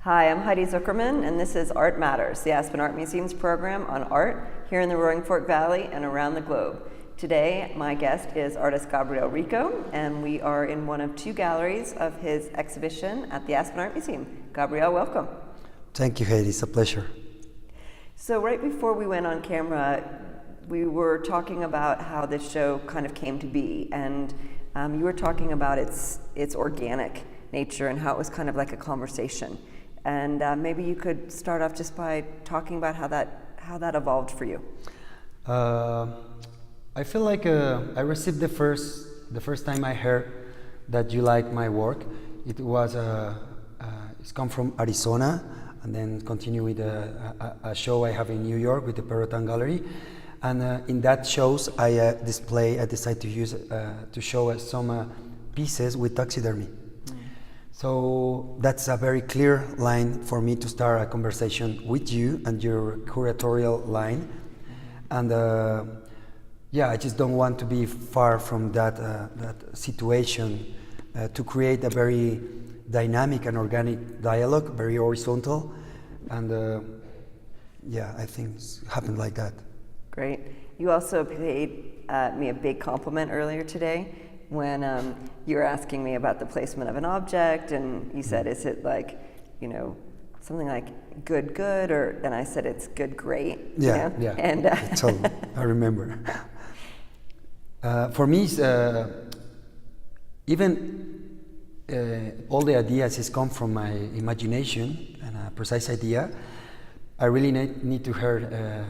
Hi, I'm Heidi Zuckerman, and this is Art Matters, the Aspen Art Museum's program on art here in the Roaring Fork Valley and around the globe. Today, my guest is artist Gabriel Rico, and we are in one of two galleries of his exhibition at the Aspen Art Museum. Gabriel, welcome. Thank you, Heidi. It's a pleasure. So right before we went on camera, we were talking about how this show kind of came to be, and you were talking about its organic nature and how it was kind of like a conversation. And maybe you could start off just by talking about how that evolved for you. I feel like I received the first time I heard that you like my work. It was it's come from Arizona, and then continue with a show I have in New York with the Perotan Gallery. And in that shows I decided to use to show some pieces with taxidermy. So that's a very clear line for me to start a conversation with you and your curatorial line. And I just don't want to be far from that situation to create a very dynamic and organic dialogue, very horizontal. And I think it's happened like that. Great. You also paid me a big compliment earlier today when you were asking me about the placement of an object, and you said, is it like, something like good, or, and I said, it's good, great. Yeah, yeah, and totally, I remember. For me, even all the ideas has come from my imagination and a precise idea. I really need to hear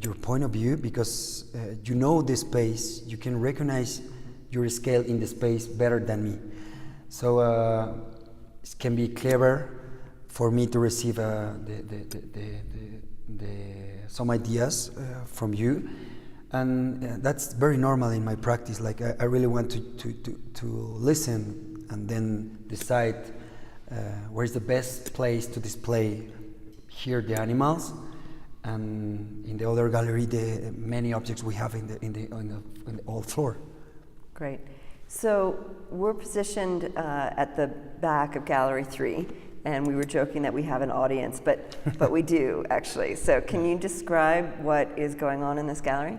your point of view, because you know the space, you can recognize your scale in the space better than me. So it can be clever for me to receive some ideas from you, and that's very normal in my practice. Like I really want to listen and then decide where's the best place to display here the animals, and in the other gallery the many objects we have in the whole floor. Great. So we're positioned at the back of Gallery 3, and we were joking that we have an audience, but we do actually. So can you describe what is going on in this gallery?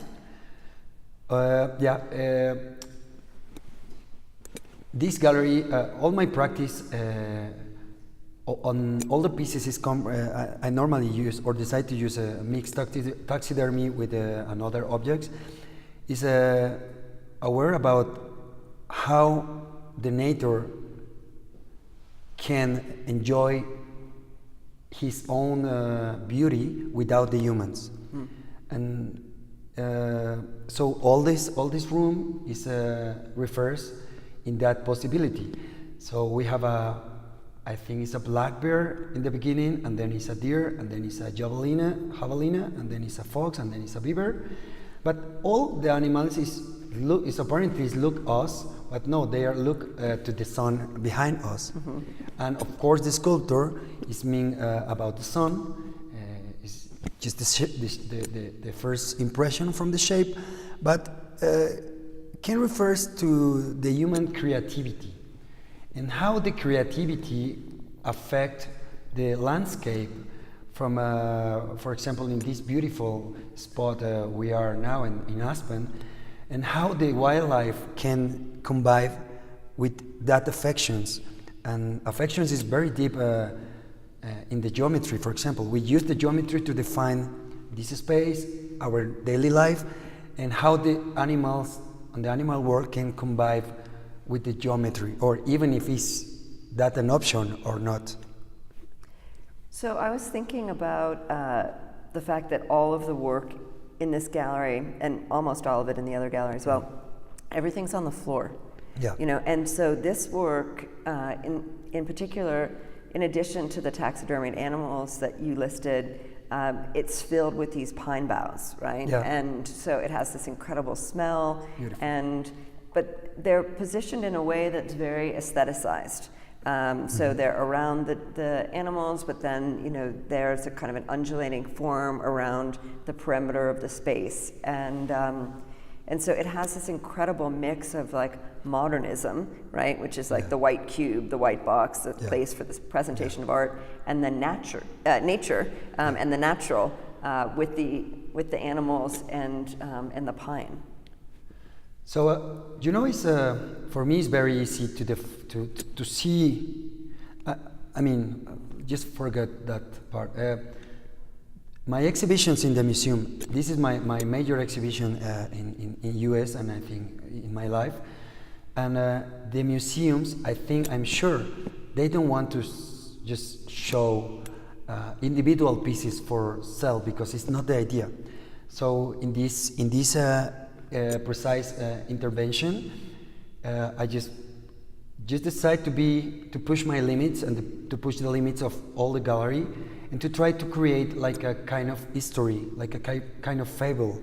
This gallery, all my practice on all the pieces is I normally use or decide to use a mixed taxidermy with another objects. Is aware about how the nature can enjoy his own beauty without the humans, and so all this room is refers in that possibility. So we have I think it's a black bear in the beginning, and then it's a deer, and then it's a javelina, and then it's a fox, and then it's a beaver. But all the animals is apparently look us, but no, they are look to the sun behind us. Mm-hmm. And of course, the sculptor is mean about the sun. It's just the first impression from the shape, but can refers to the human creativity and how the creativity affect the landscape from, for example, in this beautiful spot we are now in Aspen, and how the wildlife can combine with that affections. And affections is very deep in the geometry. For example, we use the geometry to define this space, our daily life, and how the animals and the animal world can combine with the geometry, or even if is that an option or not. So I was thinking about the fact that all of the work in this gallery, and almost all of it in the other gallery as well, everything's on the floor. Yeah. And so this work, in particular, in addition to the taxidermied animals that you listed, it's filled with these pine boughs, right? Yeah. And so it has this incredible smell. Beautiful. But they're positioned in a way that's very aestheticized. So they're around the animals, but then there's a kind of an undulating form around the perimeter of the space. And And so it has this incredible mix of like modernism, right, which is like the white cube, the white box, the place for this presentation of art, and then nature and the natural with the animals and the pine. So it's for me it's very easy to see. I mean, just forget that part. My exhibitions in the museum. This is my major exhibition in US, and I think in my life. And the museums, I'm sure, they don't want to just show individual pieces for sale, because it's not the idea. So in this precise intervention, I just decide to push my limits and to push the limits of all the gallery, and to try to create like a kind of history, like a kind of fable,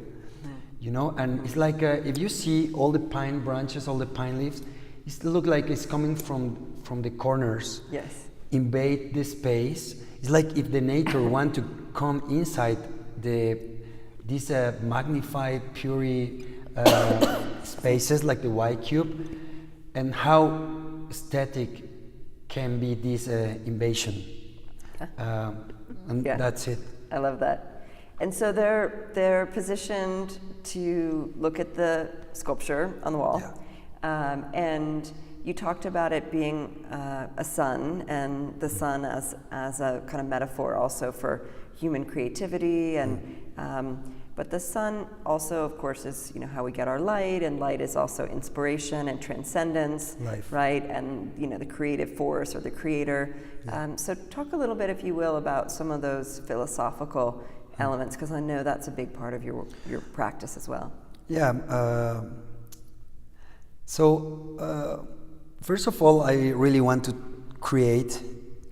And it's like if you see all the pine branches, all the pine leaves, it looks like it's coming from the corners. Yes. Invade the space. It's like if the nature want to come inside these magnified, pure spaces like the white cube, and how aesthetic can be this invasion. And that's it. I love that. And so they're positioned to look at the sculpture on the wall. Yeah. And you talked about it being a sun, and the sun as a kind of metaphor also for human creativity, and but the sun also, of course, is how we get our light, and light is also inspiration and transcendence, life. Right? And the creative force or the creator. Yeah. So talk a little bit, if you will, about some of those philosophical elements, because I know that's a big part of your practice as well. Yeah. First of all, I really want to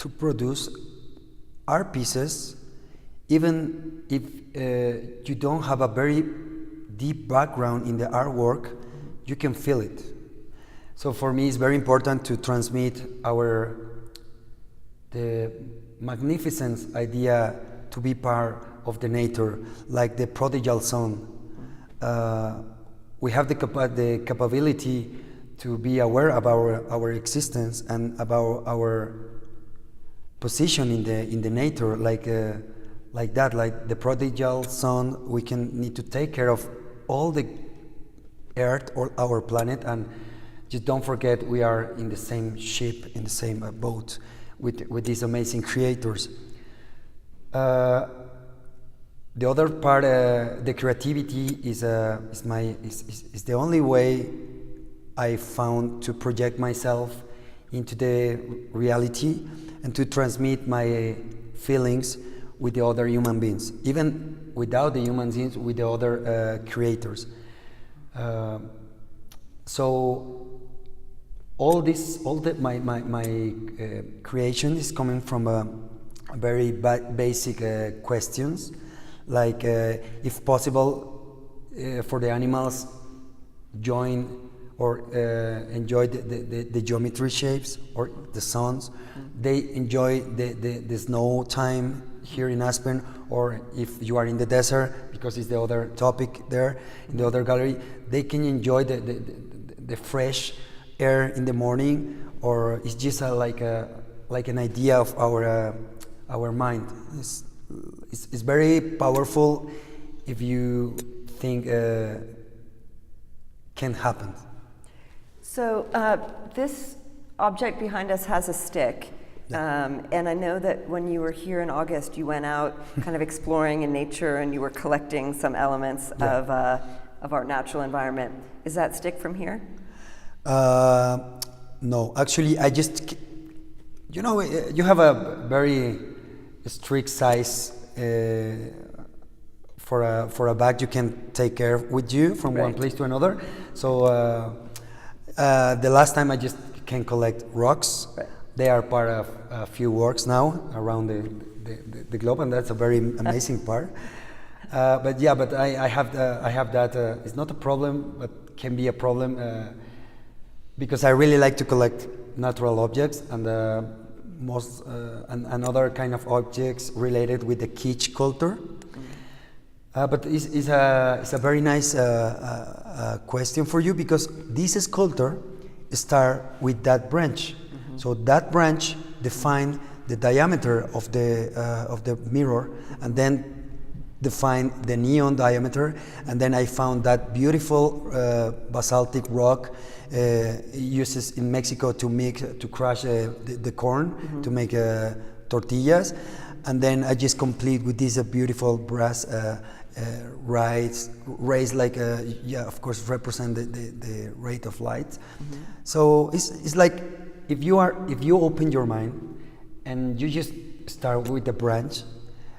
produce art pieces, even if you don't have a very deep background in the artwork, you can feel it. So for me, it's very important to transmit the magnificent idea to be part of the nature, like the prodigal son. We have the capability to be aware of our existence and about our position in the nature, like that, like the prodigal son. We need to take care of all the earth or our planet, and just don't forget we are in the same ship, in the same boat with these amazing creators. The other part, the creativity is the only way I found to project myself into the reality and to transmit my feelings with the other human beings, even without the human beings, with the other creators. So my creation is coming from very basic questions, like if possible, for the animals join or enjoy the geometry shapes or the suns. They enjoy the snow time here in Aspen, or if you are in the desert, because it's the other topic there in the other gallery, they can enjoy the fresh air in the morning, or it's just like an idea of our mind. It's very powerful if you think can happen. So this object behind us has a stick. And I know that when you were here in August, you went out kind of exploring in nature, and you were collecting some elements of our natural environment. Is that stick from here? No, actually, I just, you have a very strict size for a bag you can take care with you from one place to another. So the last time I just can collect rocks. Right. They are part of a few works now around the globe, and that's a very amazing part. But I have that. It's not a problem, but can be a problem because I really like to collect natural objects and and other kind of objects related with the kitsch culture. But it's a very nice question for you, because this sculptor start with that branch. So that branch define the diameter of the mirror, and then define the neon diameter, and then I found that beautiful basaltic rock uses in Mexico to crush the corn to make tortillas, and then I just complete with this beautiful brass rays like of course represent the rate of light. So it's like if you open your mind and you just start with the branch,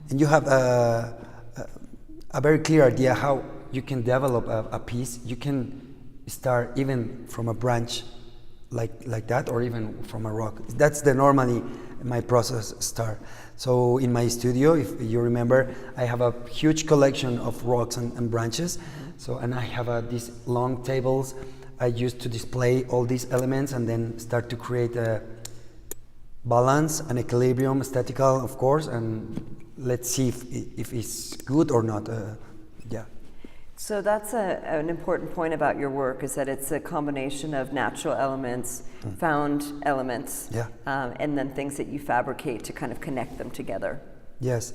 and you have a very clear idea how you can develop a piece. You can start even from a branch like that, or even from a rock. That's normally my process start. So in my studio, if you remember, I have a huge collection of rocks and branches. So, and I have these long tables I use to display all these elements, and then start to create a balance and equilibrium, aesthetical, of course, and let's see if it's good or not. Yeah. So that's an important point about your work, is that it's a combination of natural elements, found elements, and then things that you fabricate to kind of connect them together. Yes.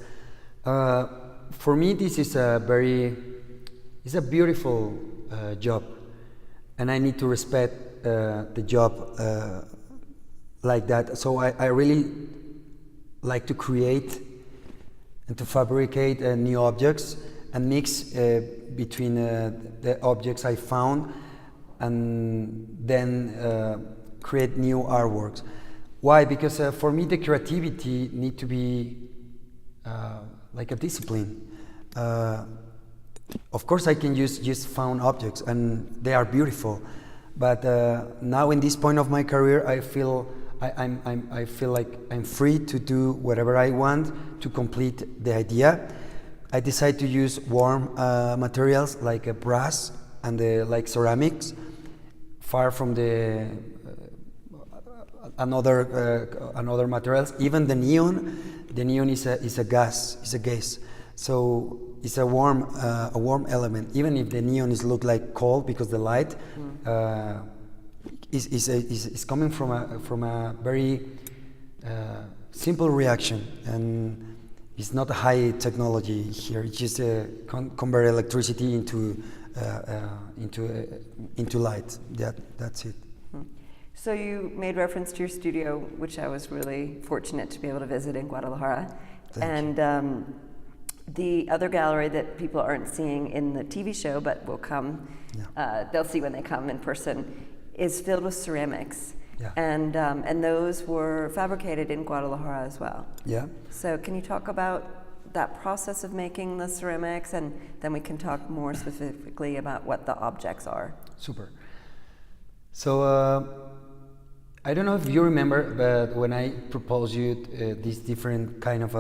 For me, this is it's a beautiful job, and I need to respect the job like that. So I really like to create and to fabricate new objects and mix between the objects I found, and then create new artworks. Why? Because for me the creativity need to be like a discipline. Of course I can use just found objects and they are beautiful, but now in this point of my career I feel I feel like I'm free to do whatever I want to complete the idea. I decide to use warm materials like brass and like ceramics, far from the another materials. Even the neon is a gas. So it's a warm element. Even if the neon look like cold because the light is coming from a very simple reaction, and it's not a high technology here. It's just convert electricity into light. That's it. So you made reference to your studio, which I was really fortunate to be able to visit in Guadalajara. Thank you. The other gallery that people aren't seeing in the TV show, but will come, they'll see when they come in person, is filled with ceramics. Yeah. And those were fabricated in Guadalajara as well. Yeah. So can you talk about that process of making the ceramics, and then we can talk more specifically about what the objects are. Super. So I don't know if you remember, but when I proposed you these different kind of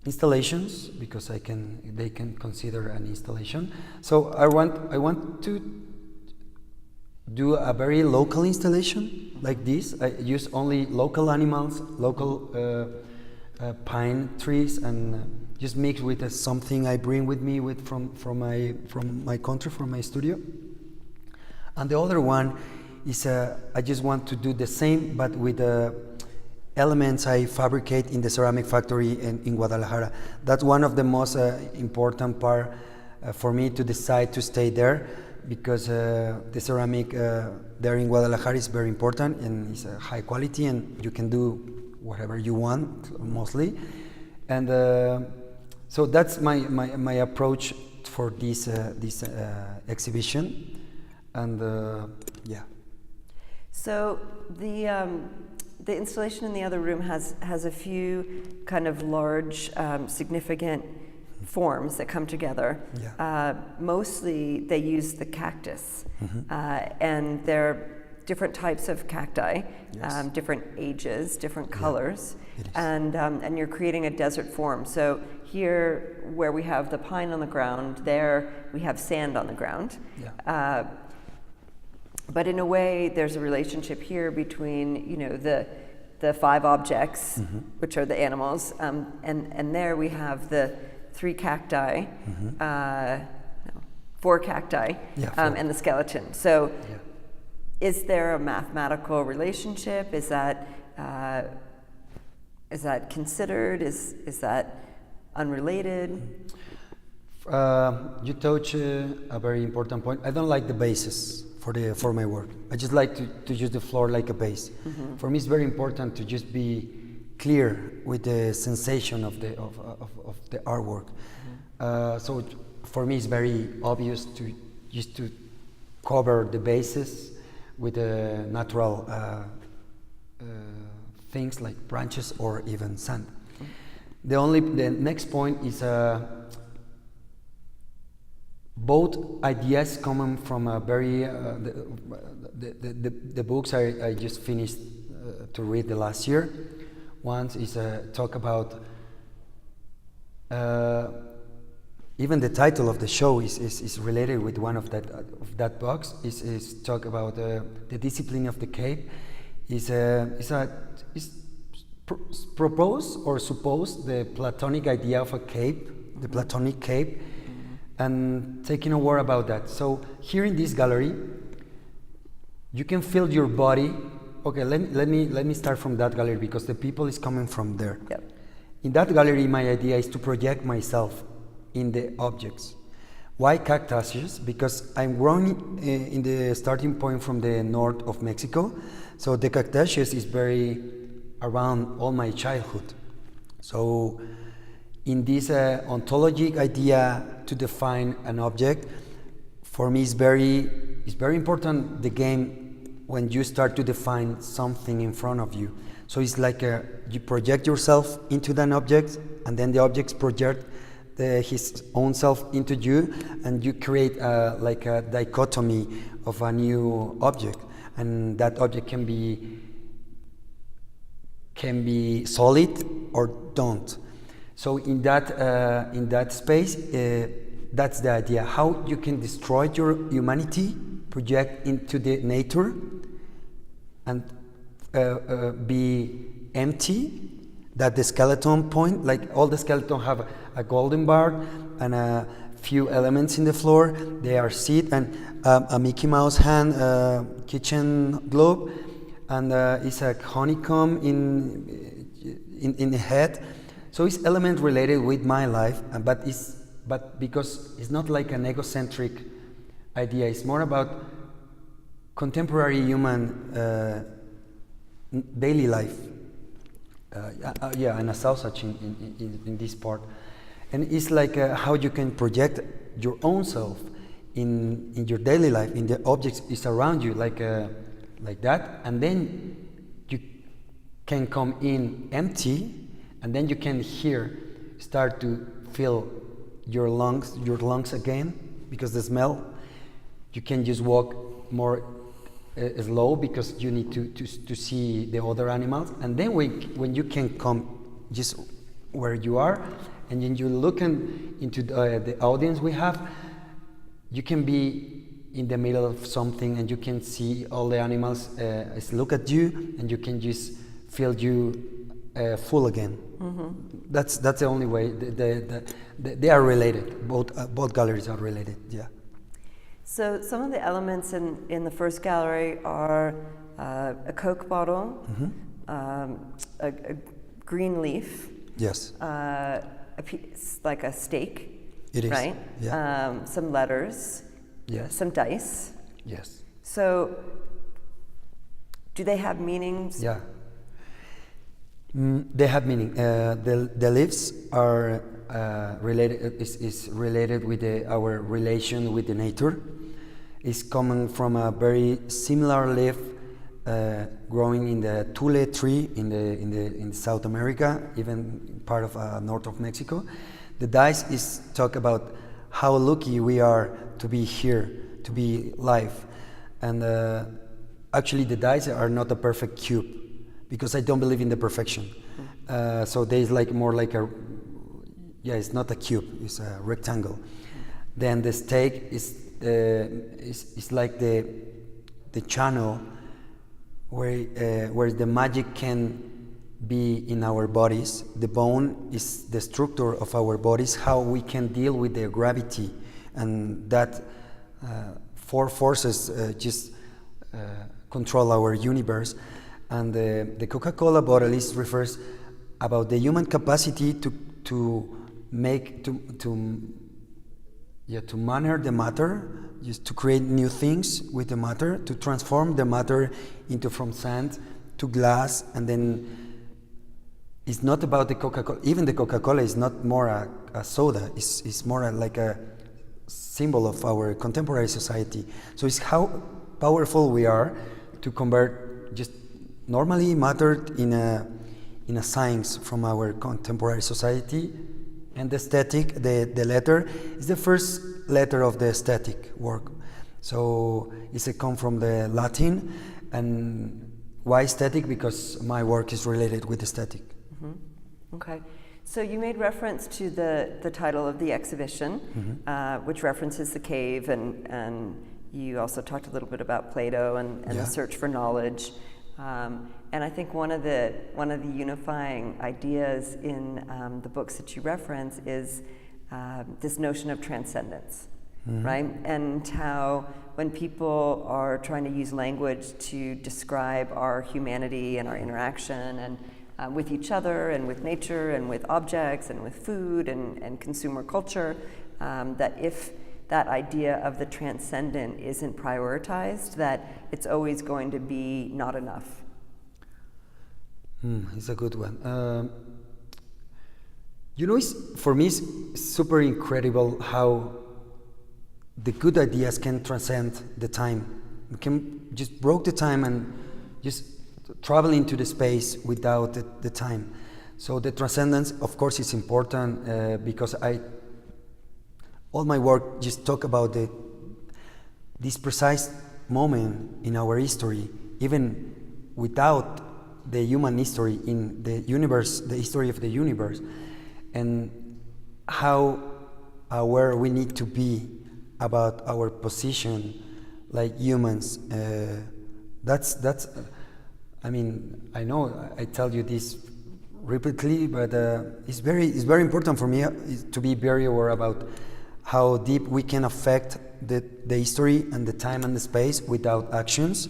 installations, because they can consider an installation. So I want to do a very local installation like this. I use only local animals, local pine trees, and just mix with something I bring with me from my country, from my studio. And the other one is I just want to do the same, but with elements I fabricate in the ceramic factory in Guadalajara. That's one of the most important part for me to decide to stay there, because the ceramic there in Guadalajara is very important and it's high quality, and you can do whatever you want mostly. And so that's my approach for this exhibition. And yeah. So the installation in the other room has a few kind of large, significant forms that come together. Yeah. Mostly they use the cactus, and they're different types of cacti, Yes. different ages, different colors, it is. And you're creating a desert form. So here, where we have the pine on the ground, there we have sand on the ground. Yeah. But in a way, there's a relationship here between, the five objects, which are the animals, and there we have the 3 cacti, no, 4 cacti, Yeah, 4. and the skeleton. So, Yeah. is there a mathematical relationship? Is that considered? Is that unrelated? You touch a very important point. I don't like the basis for my work. I just like to use the floor like a base. For me, it's very important to just be clear with the sensation of the artwork. So for me, it's very obvious to cover the basis with natural things like branches or even sand. The next point is both ideas coming from a very the books I just finished to read the last year. One is talk about even the title of the show is related with one of that box. Is talk about the discipline of the cave. Is propose or suppose the Platonic idea of a cave, the Platonic cave, and taking a word about that. So here in this gallery, you can feel your body. Okay, let me start from that gallery because the people is coming from there. Yep. In that gallery, my idea is to project myself in the objects. Why cactuses? Because I'm growing in the starting point from the north of Mexico, so the cactuses is very around all my childhood. So in this ontologic idea to define an object, for me it's very important the game when you start to define something in front of you. So it's like you project yourself into that object, and then the objects project his own self into you, and you create like a dichotomy of a new object, and that object can be solid or don't. So in that space, that's the idea. How you can destroy your humanity, project into the nature, and be empty. That the skeleton point, like all the skeleton have a golden bar and a few elements in the floor. They are seed and a Mickey Mouse hand, kitchen globe, and it's a honeycomb in the head. So it's element related with my life, but because it's not like an egocentric idea, it's more about contemporary human daily life. And a sausage in this part, and it's like how you can project your own self in your daily life, in the objects is around you, like that, and then you can come in empty. And then you can start to feel your lungs again, because the smell, you can just walk more slow because you need to see the other animals. And then when you can come just where you are, and then you look into the audience we have, you can be in the middle of something and you can see all the animals look at you, and you can just feel you full again. That's the only way. They are related. Both galleries are related. Yeah. So some of the elements in the first gallery are a Coke bottle, a green leaf. Yes. A piece, like a steak. It is. Right. Yeah. Some letters. Yes. Some dice. Yes. So, do they have meanings? Yeah. They have meaning. The leaves are related. Is related with our relation with the nature. It's coming from a very similar leaf growing in the tule tree in South America, even part of north of Mexico. The dice is talk about how lucky we are to be here, to be live, and actually the dice are not a perfect cube, because I don't believe in the perfection. So there's more like it's not a cube, it's a rectangle. Then the stake is like the channel where the magic can be in our bodies. The bone is the structure of our bodies, how we can deal with the gravity, and that four forces just control our universe. And the Coca-Cola bottle refers about the human capacity to manner the matter, just to create new things with the matter, to transform the matter into from sand to glass. And then it's not about the Coca-Cola. Even the Coca-Cola is not more a soda. It's more like a symbol of our contemporary society. So it's how powerful we are to convert just normally matter in a science from our contemporary society. And the aesthetic, the letter, is the first letter of the aesthetic work. So it's a come from the Latin. And why aesthetic? Because my work is related with aesthetic. Mm-hmm. Okay. So you made reference to the title of the exhibition, which references the cave, and you also talked a little bit about Plato and the search for knowledge. And I think one of the unifying ideas in the books that you reference is this notion of transcendence, right? And how when people are trying to use language to describe our humanity and our interaction and with each other and with nature and with objects and with food and consumer culture, that if that idea of the transcendent isn't prioritized, that it's always going to be not enough. It's a good one. For me, it's super incredible how the good ideas can transcend the time. We can just break the time and just travel into the space without the time. So the transcendence, of course, is important because all my work just talk about this precise moment in our history, even without the human history in the universe, the history of the universe, and how aware we need to be about our position like humans. That's. I mean, I know I tell you this repeatedly, but it's very important for me to be very aware about how deep we can affect the history and the time and the space without actions,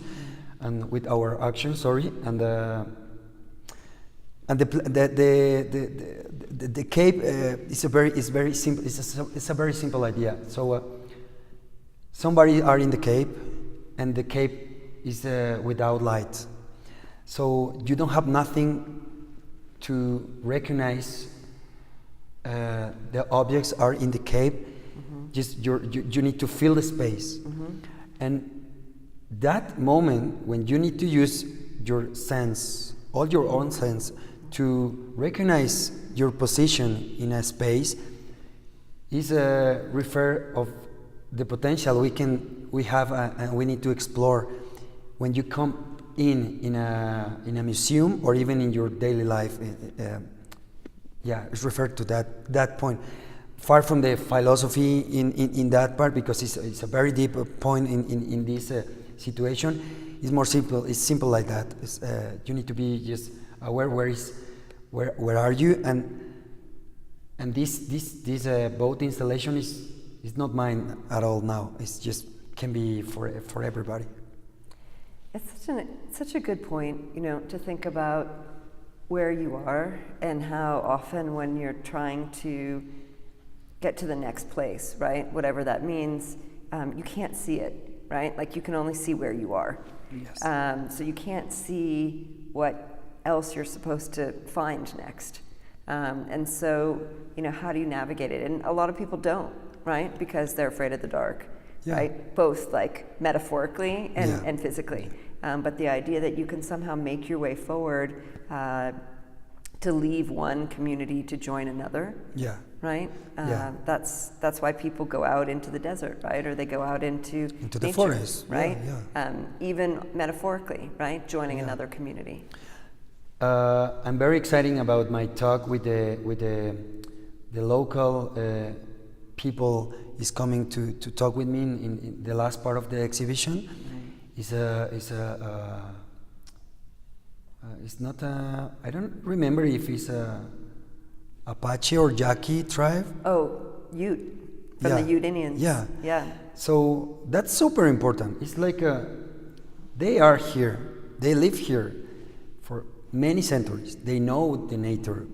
and with our actions. Sorry, and the cape is very simple. It's a very simple idea. So somebody are in the cape, and the cape is without light. So you don't have nothing to recognize. The objects are in the cape. Just you need to fill the space, and that moment when you need to use your sense, all your own sense, to recognize your position in a space, is a refer of the potential we have and we need to explore when you come in a museum or even in your daily life. It's referred to that point. Far from the philosophy in that part, because it's a very deep point in this situation. It's more simple. It's simple like that. You need to be just aware where are you, and this boat installation is not mine at all now. It's just can be for everybody. It's such a good point, to think about where you are and how often when you're trying to get to the next place, right? Whatever that means, you can't see it, right? Like you can only see where you are. Yes. So you can't see what else you're supposed to find next. And so, how do you navigate it? And a lot of people don't, right? Because they're afraid of the dark, right? Both like metaphorically and physically. But the idea that you can somehow make your way forward to leave one community to join another. Right? That's why people go out into the desert, right? Or they go out into nature, the forest, right? Even metaphorically, right? Joining another community. I'm very excited about my talk with the local people is coming to talk with me in the last part of the exhibition. It's it's not a, I don't remember if it's a Apache or Yaqui tribe. Oh, Ute, from Yeah. the Ute Indians. Yeah. Yeah. So that's super important. It's like they are here, they live here for many centuries. They know the nature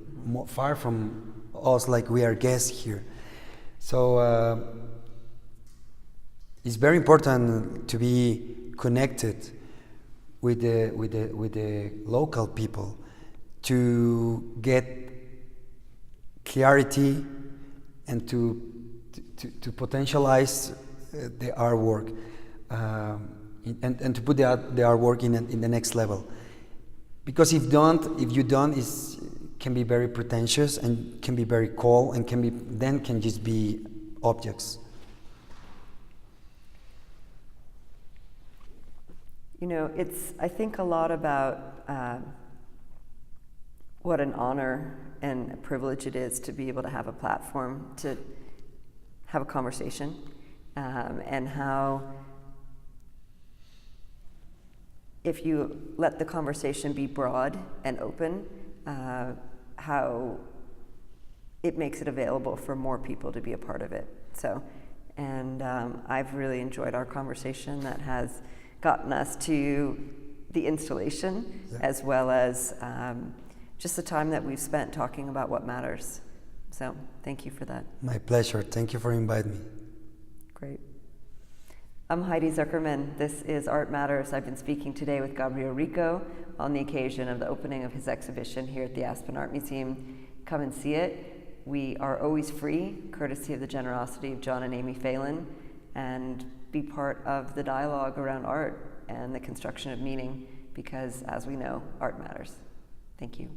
far from us, like we are guests here. So it's very important to be connected with the local people to get clarity and to potentialize the artwork and to put the artwork in the next level. Because if you don't, it can be very pretentious and can be very cold and can just be objects. You know, I think a lot about what an honor and a privilege it is to be able to have a platform to have a conversation, and how if you let the conversation be broad and open, how it makes it available for more people to be a part of it. So, and I've really enjoyed our conversation that has gotten us to the installation, as well as just the time that we've spent talking about what matters. So thank you for that. My pleasure. Thank you for inviting me. Great. I'm Heidi Zuckerman. This is Art Matters. I've been speaking today with Gabriel Rico on the occasion of the opening of his exhibition here at the Aspen Art Museum. Come and see it. We are always free, courtesy of the generosity of John and Amy Phelan, and be part of the dialogue around art and the construction of meaning, because as we know, art matters. Thank you.